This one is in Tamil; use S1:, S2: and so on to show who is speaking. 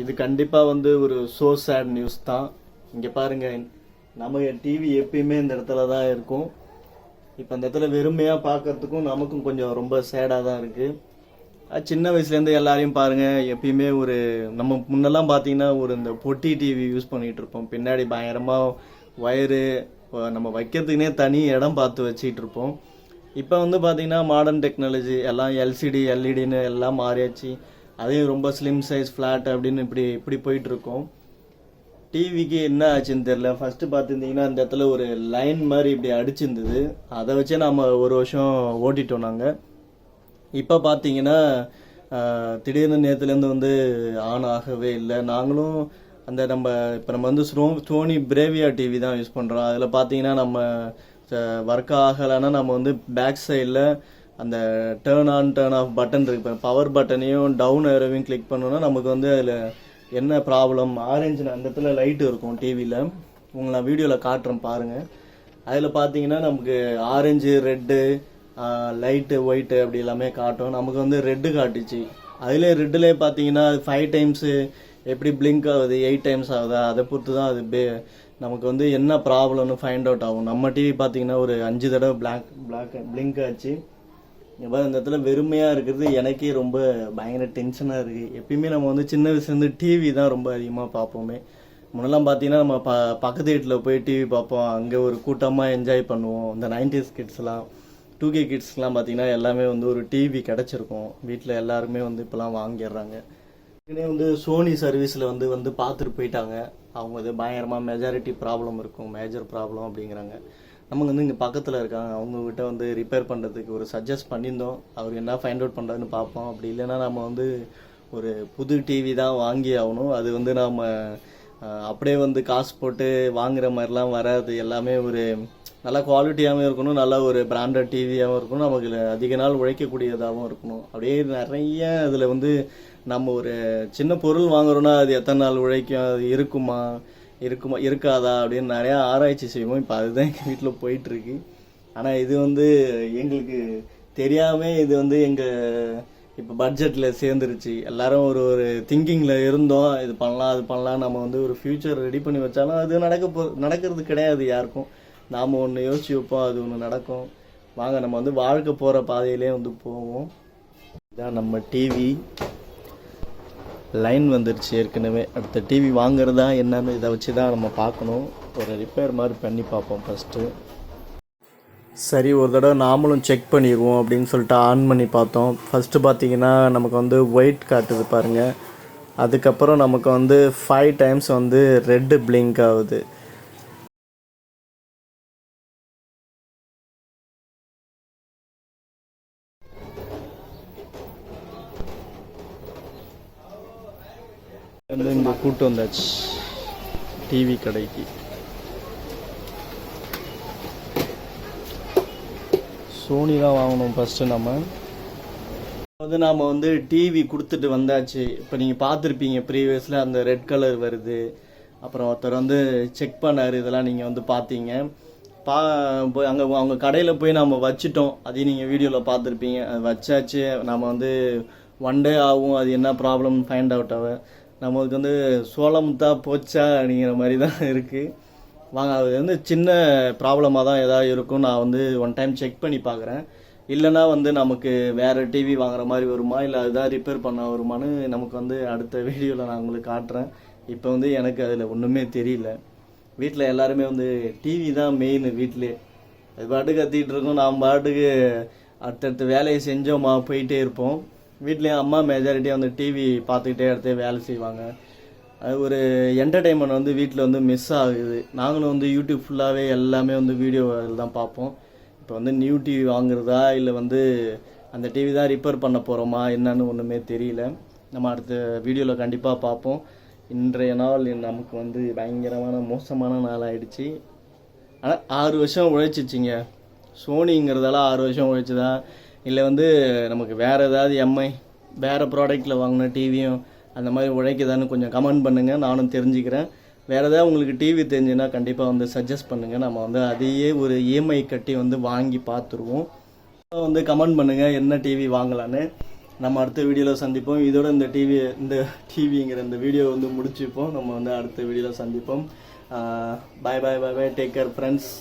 S1: இது கண்டிப்பாக வந்து ஒரு ஸோ சேட் நியூஸ் தான். இங்கே பாருங்கள், நம்ம டிவி எப்பயுமே இந்த இடத்துல தான் இருக்கும். இப்போ அந்த இடத்துல வெறுமையாக பார்க்கறதுக்கும் நமக்கும் கொஞ்சம் ரொம்ப சேடாக தான் இருக்குது. சின்ன வயசுலேருந்து எல்லாரையும் பாருங்கள், எப்பயுமே ஒரு நம்ம முன்னெல்லாம் பார்த்தீங்கன்னா ஒரு இந்த பொட்டி டிவி யூஸ் பண்ணிகிட்டு இருப்போம். பின்னாடி பயங்கரமாக வயரு நம்ம வைக்கிறதுக்குனே தனி இடம் பார்த்து வச்சிட்டு இருப்போம். இப்போ வந்து பார்த்தீங்கன்னா மாடர்ன் டெக்னாலஜி எல்லாம் எல்சிடி எல்இடின்னு எல்லாம் மாறியாச்சு. அதையும் ரொம்ப ஸ்லிம் சைஸ் ஃப்ளாட் அப்படின்னு இப்படி போயிட்டுருக்கோம். டிவிக்கு என்ன ஆச்சுன்னு தெரில. ஃபஸ்ட்டு பார்த்துருந்தீங்கன்னா இந்த இடத்துல ஒரு லைன் மாதிரி இப்படி அடிச்சிருந்தது. அதை வச்சே நம்ம ஒரு வருஷம் ஓட்டிட்டோம் நாங்கள். இப்போ பார்த்தீங்கன்னா திடீர்னு நேற்றுலேருந்து வந்து ஆன் ஆகவே இல்லை. நாங்களும் அந்த இப்போ நம்ம வந்து சோனி பிரேவியா டிவி தான் யூஸ் பண்ணுறோம். அதில் பார்த்தீங்கன்னா நம்ம ஒர்க் ஆகலைன்னா நம்ம வந்து பேக் சைடில் அந்த turn on turn off button இருக்கு. இப்போ பவர் பட்டனையும் டவுன் ஏரோவையும் கிளிக் பண்ணோன்னா நமக்கு வந்து அதில் என்ன ப்ராப்ளம், ஆரஞ்சு அந்த இடத்துல லைட்டு இருக்கும் டிவியில். உங்களை நான் வீடியோவில் காட்டுறேன் பாருங்கள். அதில் பார்த்தீங்கன்னா நமக்கு ஆரஞ்சு ரெட்டு லைட்டு ஒயிட்டு அப்படி எல்லாமே காட்டும். நமக்கு வந்து ரெட்டு காட்டுச்சு. அதிலே ரெட்டுலேயே பார்த்தீங்கன்னா அது 5 டைம்ஸு எப்படி பிளிங்க் ஆகுது, 8 டைம்ஸ் ஆகுதா, அதை பொறுத்து தான் அது நமக்கு வந்து என்ன ப்ராப்ளம்னு ஃபைண்ட் அவுட் ஆகும். நம்ம டிவி பார்த்தீங்கன்னா ஒரு 5 தடவை பிளிங்க் ஆச்சு. இந்த இடத்துல வெறுமையாக இருக்கிறது எனக்கே ரொம்ப பயங்கர டென்ஷனாக இருக்குது. எப்பயுமே நம்ம வந்து சின்ன வயசுலேருந்து டிவி தான் ரொம்ப அதிகமாக பார்ப்போமே. முன்னெல்லாம் பார்த்தீங்கன்னா நம்ம பக்கத்து வீட்டில் போய் டிவி பார்ப்போம். அங்கே ஒரு கூட்டமாக என்ஜாய் பண்ணுவோம். இந்த 90s கிட்ஸ்லாம் 2K கிட்ஸ்லாம் பார்த்தீங்கன்னா எல்லாமே வந்து ஒரு டிவி கிடச்சிருக்கும் வீட்டில். எல்லாருமே வந்து இப்போலாம் வாங்கிடுறாங்க. இதுலேயே வந்து சோனி சர்வீஸில் வந்து பார்த்துட்டு போயிட்டாங்க. அவங்க இது பயங்கரமாக மெஜாரிட்டி ப்ராப்ளம் இருக்கும், மேஜர் ப்ராப்ளம் அப்படிங்கிறாங்க. நமக்கு வந்து இங்கே பக்கத்தில் இருக்காங்க, அவங்கக்கிட்ட வந்து ரிப்பேர் பண்ணுறதுக்கு ஒரு சஜஸ்ட் பண்ணியிருந்தோம். அவர் என்ன ஃபைண்ட் அவுட் பண்ணுறதுன்னு பார்ப்போம். அப்படி இல்லைன்னா நம்ம வந்து ஒரு புது டிவி தான் வாங்கி ஆகணும். அது வந்து நாம் அப்படியே வந்து காசு போட்டு வாங்குற மாதிரிலாம் வராது. எல்லாமே ஒரு நல்ல குவாலிட்டியாகவும் இருக்கணும், நல்ல ஒரு பிராண்டட் டிவியாகவும் இருக்கணும், நமக்கு அதிக நாள் உழைக்கக்கூடியதாகவும் இருக்கணும். அப்படியே நிறைய அதில் வந்து நம்ம ஒரு சின்ன பொருள் வாங்குறோன்னா அது எத்தனை நாள் உழைக்கும், அது இருக்குமா இருக்காதா அப்படின்னு நிறையா ஆராய்ச்சி செய்வோம். இப்போ அதுதான் எங்கள் வீட்டில் போயிட்டுருக்கு. ஆனால் இது வந்து எங்களுக்கு தெரியாமல் இது வந்து எங்கள் இப்போ பட்ஜெட்டில் சேர்ந்துருச்சு. எல்லாரும் ஒரு திங்கிங்கில் இருந்தோம், இது பண்ணலாம் அது பண்ணலாம், நம்ம வந்து ஒரு ஃப்யூச்சர் ரெடி பண்ணி வச்சாலும் அது நடக்கிறது கிடையாது யாருக்கும். நாம் ஒன்று யோசிச்சு வைப்போம், அது ஒன்று நடக்கும். வாங்க நம்ம வந்து வாழ்க்கை போகிற பாதையிலே வந்து போவோம். இதுதான் நம்ம டிவி. லைன் வந்துருச்சு ஏற்கனவே. அடுத்த டிவி வாங்குறதா என்னன்னு இதை வச்சு தான் நம்ம பார்க்கணும். ஒரு ரிப்பேர் மாதிரி பண்ணி பார்ப்போம் ஃபஸ்ட்டு. சரி, ஒரு தடவை நாமளும் செக் பண்ணிடுவோம் அப்படின்னு சொல்லிட்டு ஆன் பண்ணி பார்த்தோம். ஃபஸ்ட்டு பார்த்தீங்கன்னா நமக்கு வந்து ஒயிட் காட்டுது பாருங்கள். அதுக்கப்புறம் நமக்கு வந்து 5 டைம்ஸ் வந்து ரெட்டு பிளிங்க் ஆகுது. இங்கே கூட்டு வந்தாச்சு டிவி கடைக்கு. சோனி தான் வாங்கணும் ஃபஸ்ட்டு. நாம் வந்து டிவி கொடுத்துட்டு வந்தாச்சு. இப்போ நீங்கள் பார்த்துருப்பீங்க ப்ரீவியஸில் அந்த ரெட் கலர் வருது. அப்புறம் ஒருத்தர் வந்து செக் பண்ணார், இதெல்லாம் நீங்கள் வந்து பார்த்தீங்க. அங்கே அவங்க கடையில் போய் நம்ம வச்சுட்டோம். அதையும் நீங்கள் வீடியோவில் பார்த்துருப்பீங்க. அது வச்சாச்சு. நம்ம வந்து 1 டே ஆகும் அது என்ன ப்ராப்ளம் ஃபைண்ட் அவுட் ஆக. நம்மளுக்கு வந்து சோளமுத்தா போச்சா அப்படிங்கிற மாதிரி தான் இருக்குது. வாங்க, அது வந்து சின்ன ப்ராப்ளமாக தான் எதாவது இருக்கும். நான் வந்து 1 டைம் செக் பண்ணி பார்க்குறேன். இல்லைனா வந்து நமக்கு வேறு டிவி வாங்குற மாதிரி வருமா, இல்லை அதுதான் ரிப்பேர் பண்ண வருமானு நமக்கு வந்து அடுத்த வீடியோவில் நான் உங்களுக்கு காட்டுறேன். இப்போ வந்து எனக்கு அதில் ஒன்றுமே தெரியல. வீட்டில் எல்லாருமே வந்து டிவி தான் மெயின். வீட்டிலே அது பாட்டுக்கு கத்திகிட்டு இருக்கோம், நாம் பாட்டுக்கு அடுத்தடுத்த வேலையை செஞ்சோமா போயிட்டே இருப்போம். வீட்லேயும் அம்மா மெஜாரிட்டியாக வந்து டிவி பார்த்துக்கிட்டே இடத்த வேலை செய்வாங்க. அது ஒரு என்டர்டெயின்மெண்ட் வந்து வீட்டில் வந்து மிஸ் ஆகுது. நாங்களும் வந்து யூடியூப் ஃபுல்லாகவே எல்லாமே வந்து வீடியோ தான் பார்ப்போம். இப்போ வந்து நியூ டிவி வாங்குறதா இல்லை வந்து அந்த டிவி தான் ரிப்பேர் பண்ண போகிறோமா என்னன்னு ஒன்றுமே தெரியல. நம்ம அடுத்த வீடியோவில் கண்டிப்பாக பார்ப்போம். இன்றைய நாள் நமக்கு வந்து பயங்கரமான மோசமான நாள் ஆகிடுச்சு. ஆனால் 6 வருஷம் உழைச்சிச்சிங்க. சோனிங்கிறதால 6 வருஷம் உழைச்சிதான், இல்லை வந்து நமக்கு வேறு ஏதாவது வேறு ப்ராடக்டில் வாங்கின டிவியும் அந்த மாதிரி உழைக்குதான்னு கொஞ்சம் கமெண்ட் பண்ணுங்கள், நானும் தெரிஞ்சுக்கிறேன். வேறு ஏதாவது உங்களுக்கு டிவி தெரிஞ்சுன்னா கண்டிப்பாக வந்து சஜஸ்ட் பண்ணுங்கள். நம்ம வந்து அதையே ஒரு இஎம்ஐ கட்டி வந்து வாங்கி பார்த்துருவோம். வந்து கமெண்ட் பண்ணுங்கள் என்ன டிவி வாங்கலான்னு. நம்ம அடுத்த வீடியோவில் சந்திப்போம். இதோட இந்த டிவிங்கிற இந்த வீடியோ வந்து முடிச்சுப்போம். நம்ம வந்து அடுத்த வீடியோவில் சந்திப்போம். Bye bye bye bye. Take care friends.